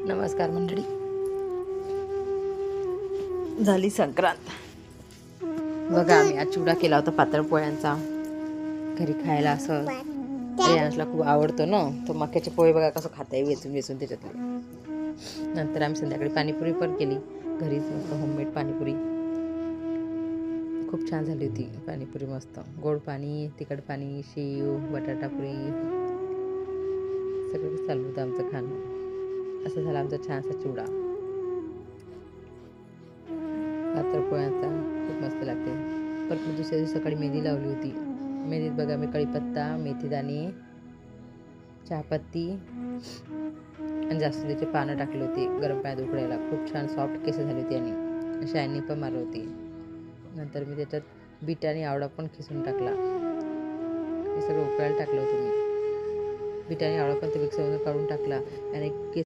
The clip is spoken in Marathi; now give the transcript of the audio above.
नमस्कार मंडळी. झाली संक्रांत. बघा आम्ही आज चिवडा केला होता पातळ पोळ्यांचा घरी खायला. असं रियांशला खूप आवडतो ना, तो मक्याचे पोहे बघा कसं खाता येईल वेचून वेचून त्याच्यातले. नंतर आम्ही संध्याकाळी पाणीपुरी पण केली घरीच, मस्त होममेड पाणीपुरी. खूप छान झाली होती पाणीपुरी, मस्त गोड पाणी, तिखट पाणी, शेव, बटाटा पुरी, सगळं चालू होतं आमचं खाणं. असं झालं आमचा छानसा चिवडा पातळ पोळ्यांचा, खूप मस्त लागते. परत मी दुसऱ्या दिवशी सकाळी मेहंदी लावली होती. मेहंदीत बघा मी कढीपत्ता, मेथीदाणे, चहापत्ती आणि जास्वंदीचे पानं टाकले होते गरम पाण्यात उकळायला. खूप छान सॉफ्ट केस झाली होती आणि शायनिंग पण मारली होती. नंतर मी त्याच्यात बीट आणि आवळा पण खिसून टाकला. हे सगळं उकळायला टाकलं होतं मी. बीट आणि आवळा पण ते मिक्सरमधून काढून टाकला आणि